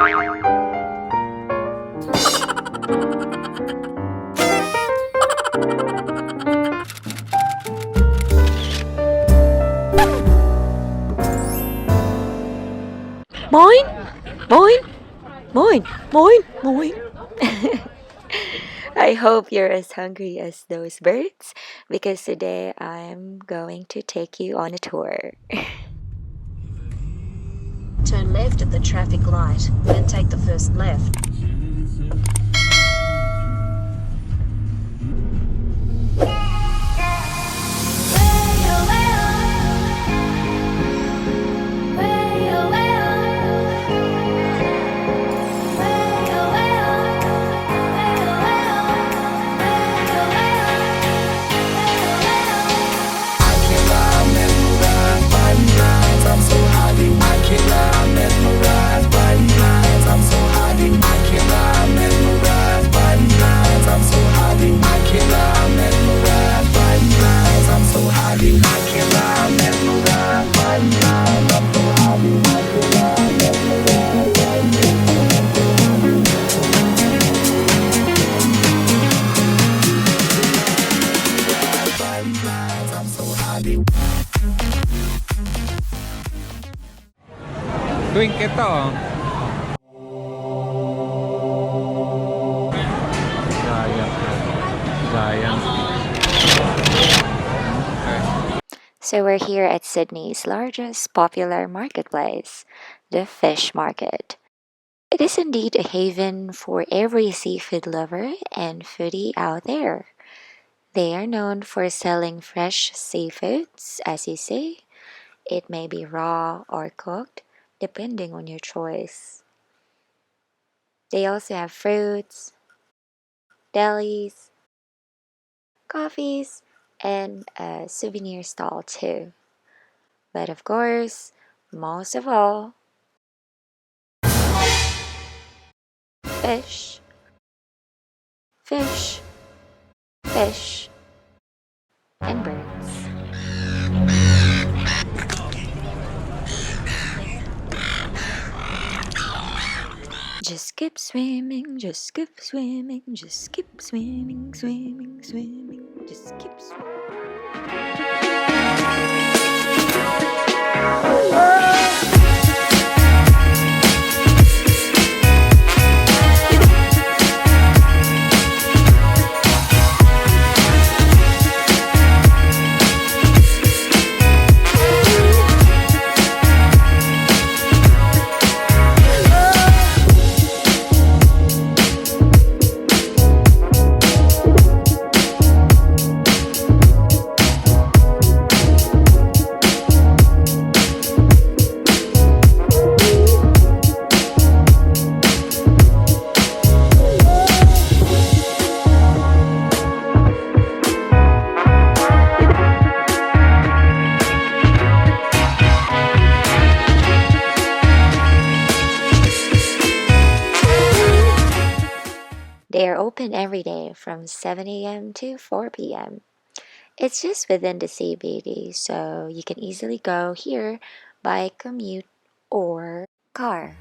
Moin! Moin! Moin! Moin! Moin! I hope you're as hungry as those birds because today I'm going to take you on a tour. Turn left at the traffic light, then take the first left. Twink ito. Giant. Giant. So we're here at Sydney's largest popular marketplace, the fish market. It is indeed a haven for every seafood lover and foodie out there. They are known for selling fresh seafoods, as you see. It may be raw or cooked, depending on your choice. They also have fruits, delis, coffees, and a souvenir stall too. But of course, most of all, fish, fish, fish, and birds. Just keep swimming, just keep swimming, just keep swimming, swimming, swimming, just keep swimming. They are open every day from 7 a.m. to 4 p.m. It's just within the CBD, so you can easily go here by commute or car.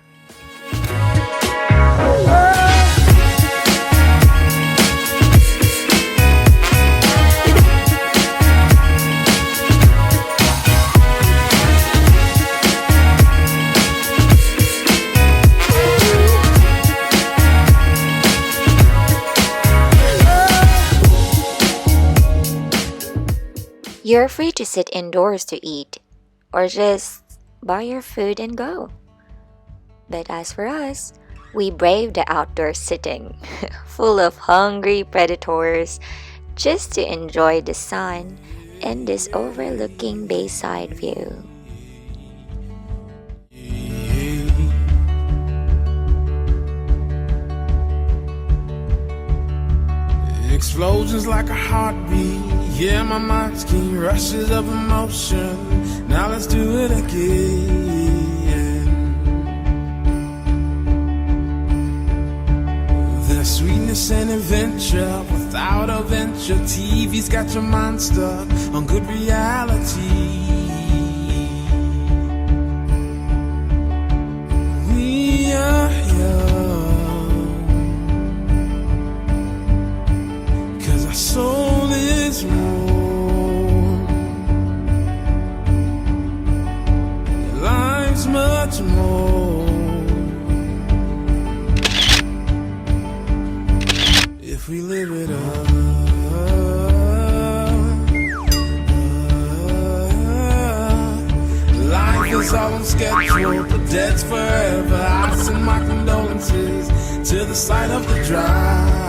You're free to sit indoors to eat, or just buy your food and go. But as for us, we brave the outdoor sitting, full of hungry predators, just to enjoy the sun and this overlooking bayside view. Explosions like a heartbeat. Yeah, my mind's keen, rushes of emotion. Now let's do it again. There's sweetness and adventure without a venture. TV's got your mind stuck on good reality. We are are young, 'cause our soul is warm, life's much more if we live it up. Life is all on schedule, but dead's forever. I send my condolences to the side of the drive.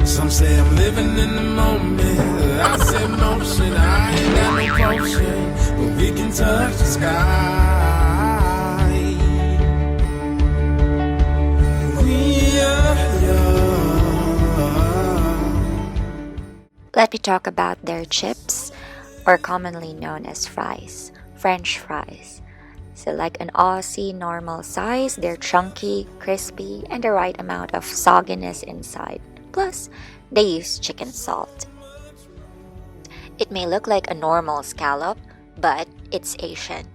Some say I'm living in the moment, I say motion, I ain't got no potion, but we can touch the sky. We are young. Let me talk about their chips, or commonly known as fries, French fries. So like an Aussie normal size, they're chunky, crispy, and the right amount of sogginess inside. Plus, they use chicken salt. It may look like a normal scallop, but it's Asian.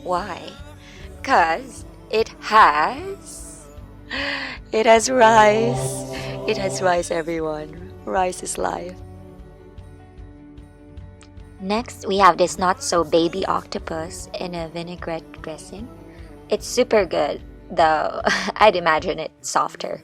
Why? 'Cause it has rice. It has rice, everyone. Rice is life. Next, we have this not-so-baby octopus in a vinaigrette dressing. It's super good, though I'd imagine it softer.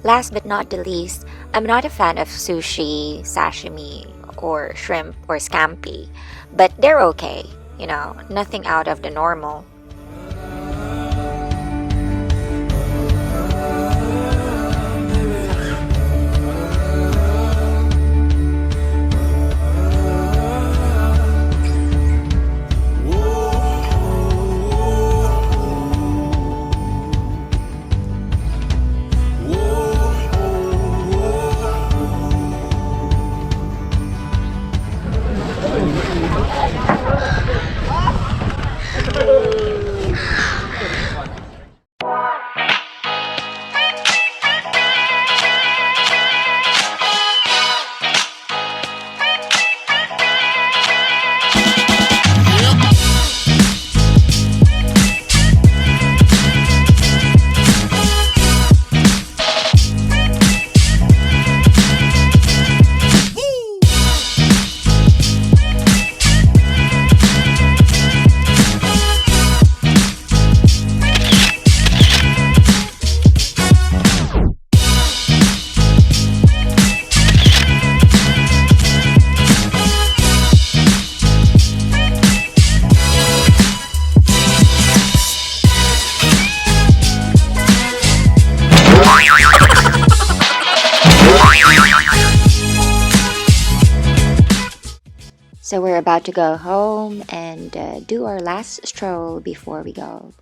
Last but not the least, I'm not a fan of sushi, sashimi, or shrimp or scampi, but they're okay, nothing out of the normal. So we're about to go home and do our last stroll before we go.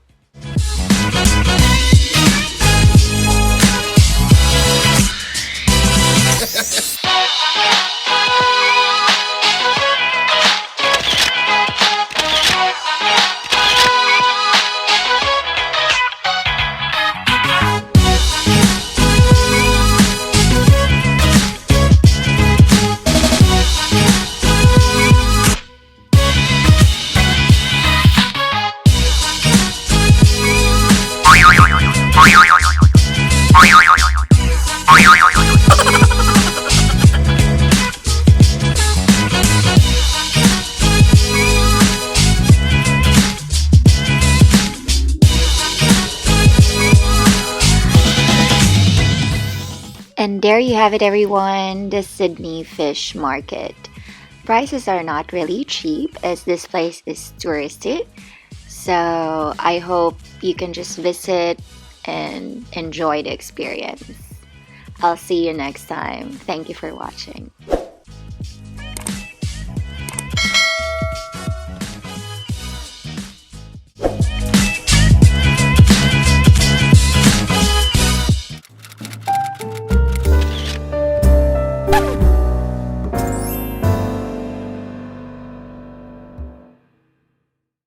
And there you have it, everyone, the Sydney Fish Market. Prices are not really cheap as this place is touristy. So I hope you can just visit and enjoy the experience. I'll see you next time. Thank you for watching.